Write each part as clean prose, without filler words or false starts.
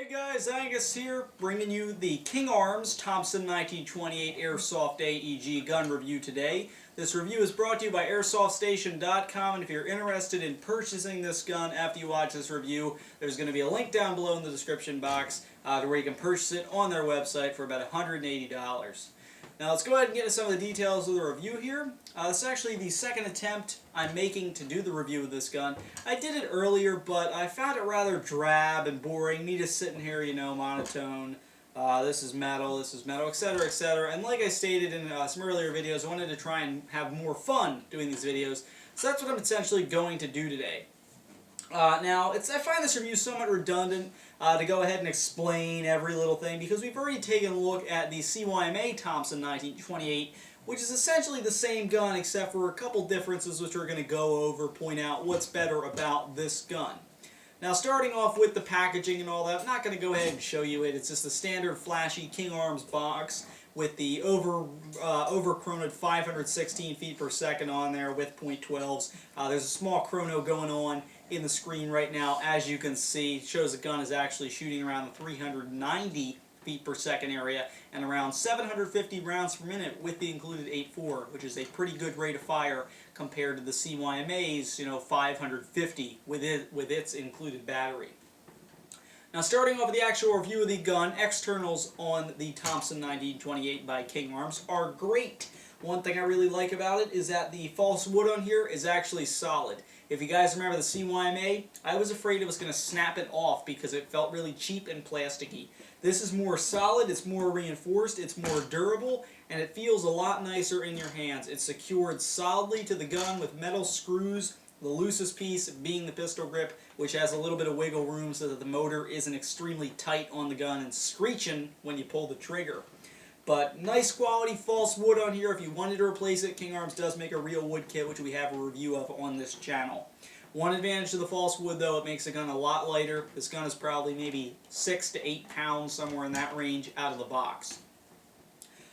Hey guys, Angus here, bringing you the King Arms Thompson 1928 Airsoft AEG gun review today. This review is brought to you by AirsoftStation.com, and if you're interested in purchasing this gun after you watch this review, there's going to be a link down below in the description box to where you can purchase it on their website for about $180. Now let's go ahead and get into some of the details of the review here. This is actually the second attempt I'm making to do the review of this gun. I did it earlier, but I found it rather drab and boring. Me just sitting here, you know, monotone. This is metal, etc., etc. And like I stated in some earlier videos, I wanted to try and have more fun doing these videos. So that's what I'm essentially going to do today. Now, I find this review somewhat redundant to go ahead and explain every little thing because we've already taken a look at the CYMA Thompson 1928, which is essentially the same gun except for a couple differences which we're going to go over, point out what's better about this gun. Now, starting off with the packaging and all that, I'm not going to go ahead and show you it. It's just the standard flashy King Arms box with the over-chronoed 516 feet per second on there with .12s. There's a small chrono going on in the screen right now, as you can see. It shows the gun is actually shooting around the 390 feet per second area and around 750 rounds per minute with the included 8.4, which is a pretty good rate of fire compared to the CYMA's, 550 with its included battery. Now, starting off with the actual review of the gun, externals on the Thompson 1928 by King Arms are great. One thing I really like about it is that the false wood on here is actually solid. If you guys remember the CYMA, I was afraid it was going to snap it off because it felt really cheap and plasticky. This is more solid, it's more reinforced, it's more durable, and it feels a lot nicer in your hands. It's secured solidly to the gun with metal screws, the loosest piece being the pistol grip, which has a little bit of wiggle room so that the motor isn't extremely tight on the gun and screeching when you pull the trigger. But nice quality false wood on here. If you wanted to replace it, King Arms does make a real wood kit, which we have a review of on this channel. One advantage to the false wood, though, it makes the gun a lot lighter. This gun is probably maybe 6 to 8 pounds, somewhere in that range, out of the box.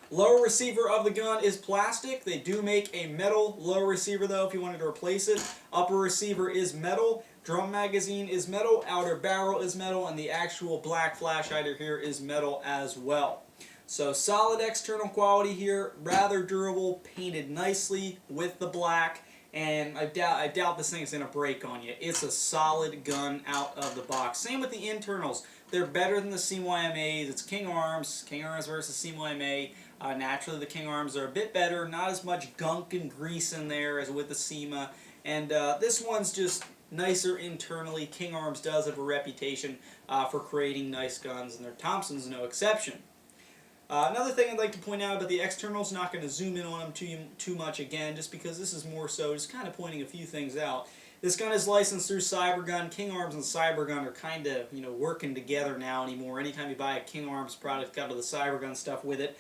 Lower receiver of the gun is plastic. They do make a metal lower receiver, though, if you wanted to replace it. Upper receiver is metal. Drum magazine is metal. Outer barrel is metal. And the actual black flash hider here is metal as well. So solid external quality here, rather durable, painted nicely with the black, and I doubt this thing is going to break on you. It's a solid gun out of the box. Same with the internals. They're better than the CYMAs. It's King Arms versus CYMA. Naturally, the King Arms are a bit better, not as much gunk and grease in there as with the CYMA, and this one's just nicer internally. King Arms does have a reputation for creating nice guns, and their Thompson's no exception. Another thing I'd like to point out about the externals, not going to zoom in on them too much again, just because this is more so just kind of pointing a few things out. This gun is licensed through Cybergun. King Arms and Cybergun are kind of, working together now anymore. Anytime you buy a King Arms product, it's got all the Cybergun stuff with it.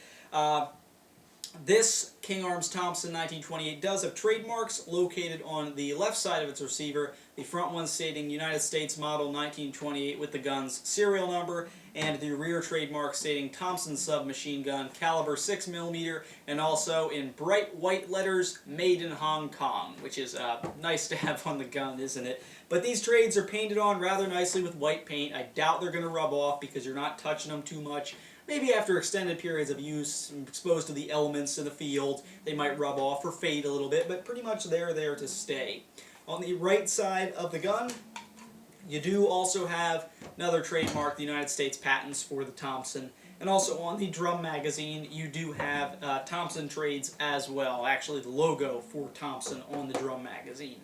This King Arms Thompson 1928 does have trademarks located on the left side of its receiver, the front one stating United States Model 1928 with the gun's serial number, and the rear trademark stating Thompson submachine gun, caliber 6mm, and also in bright white letters, made in Hong Kong, which is nice to have on the gun, isn't it? But these trades are painted on rather nicely with white paint. I doubt they're going to rub off because you're not touching them too much. Maybe after extended periods of use, exposed to the elements in the field, they might rub off or fade a little bit, but pretty much they're there to stay. On the right side of the gun, you do also have another trademark, the United States patents for the Thompson. And also on the drum magazine, you do have Thompson trades as well. Actually, the logo for Thompson on the drum magazine.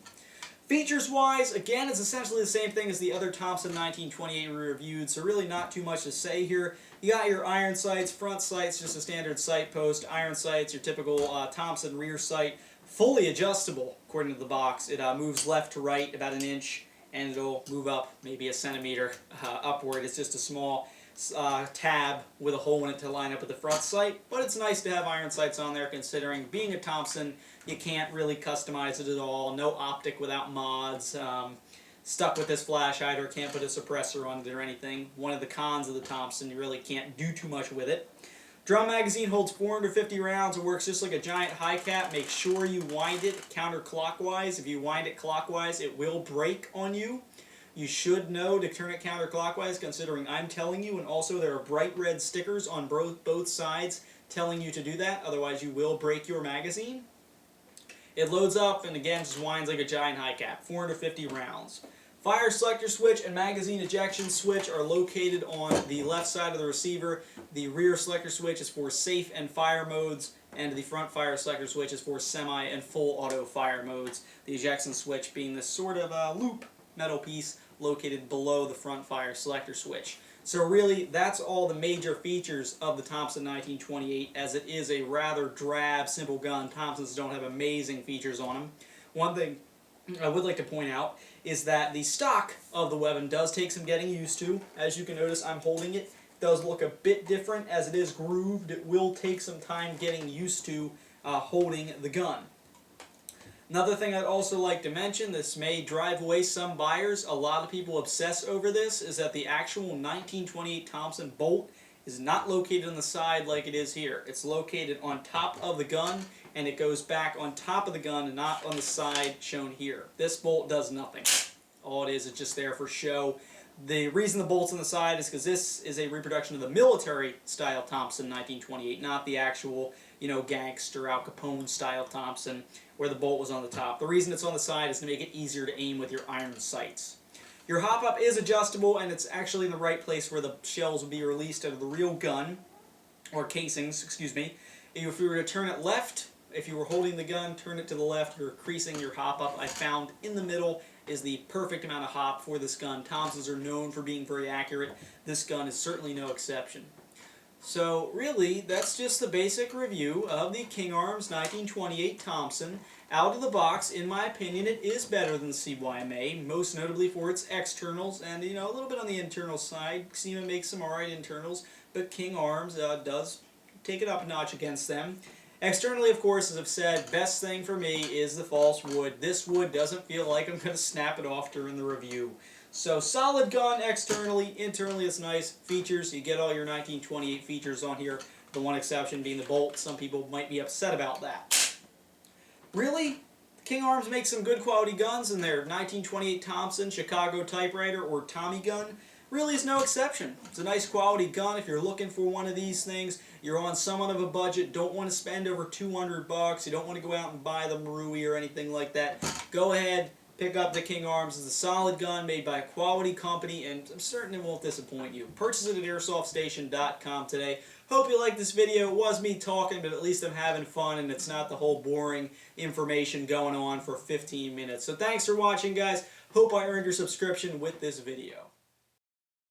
Features-wise, again, it's essentially the same thing as the other Thompson 1928 we reviewed, so really not too much to say here. You got your iron sights, front sights, just a standard sight post, iron sights, your typical Thompson rear sight, fully adjustable according to the box. It moves left to right about an inch, and it'll move up maybe a centimeter upward. It's just a small tab with a hole in it to line up with the front sight, but it's nice to have iron sights on there considering being a Thompson, you can't really customize it at all. No optic without mods. Stuck with this flash hider, can't put a suppressor on it or anything. One of the cons of the Thompson, you really can't do too much with it. Drum magazine holds 450 rounds. It works just like a giant high cap. Make sure you wind it counterclockwise. If you wind it clockwise, it will break on you. You should know to turn it counterclockwise, considering I'm telling you, and also there are bright red stickers on both sides telling you to do that, otherwise you will break your magazine. It loads up and again just winds like a giant high cap, 450 rounds. Fire selector switch and magazine ejection switch are located on the left side of the receiver. The rear selector switch is for safe and fire modes, and the front fire selector switch is for semi and full auto fire modes. The ejection switch being this sort of loop metal piece located below the front fire selector switch. So really, that's all the major features of the Thompson 1928, as it is a rather drab, simple gun. Thompsons don't have amazing features on them. One thing I would like to point out is that the stock of the weapon does take some getting used to. As you can notice, I'm holding it. It does look a bit different as it is grooved. It will take some time getting used to holding the gun. Another thing I'd also like to mention, this may drive away some buyers, a lot of people obsess over this, is that the actual 1928 Thompson bolt is not located on the side like it is here. It's located on top of the gun, and it goes back on top of the gun and not on the side shown here. This bolt does nothing. All it is just there for show. The reason the bolt's on the side is because this is a reproduction of the military-style Thompson 1928, not the actual, gangster Al Capone-style Thompson, where the bolt was on the top. The reason it's on the side is to make it easier to aim with your iron sights. Your hop-up is adjustable, and it's actually in the right place where the shells will be released out of the real gun, or casings, excuse me. If you were to turn it left, if you were holding the gun, turn it to the left, you're creasing your hop-up. I found in the middle is the perfect amount of hop for this gun. Thompsons are known for being very accurate. This gun is certainly no exception. So really, that's just the basic review of the King Arms 1928 Thompson. Out of the box, in my opinion, it is better than CYMA, most notably for its externals, and a little bit on the internal side. SEMA makes some alright internals, but King Arms does take it up a notch against them. Externally, of course, as I've said, best thing for me is the false wood. This wood doesn't feel like I'm going to snap it off during the review. So solid gun externally, internally it's nice. Features, you get all your 1928 features on here. The one exception being the bolt. Some people might be upset about that. Really? King Arms makes some good quality guns, and their 1928 Thompson, Chicago typewriter, or Tommy gun really is no exception. It's a nice quality gun. If you're looking for one of these things, you're on somewhat of a budget, don't want to spend over $200, you don't want to go out and buy the Marui or anything like that, go ahead, pick up the King Arms. It's a solid gun made by a quality company, and I'm certain it won't disappoint you. Purchase it at AirsoftStation.com today. Hope you liked this video. It was me talking, but at least I'm having fun, and it's not the whole boring information going on for 15 minutes. So thanks for watching, guys. Hope I earned your subscription with this video.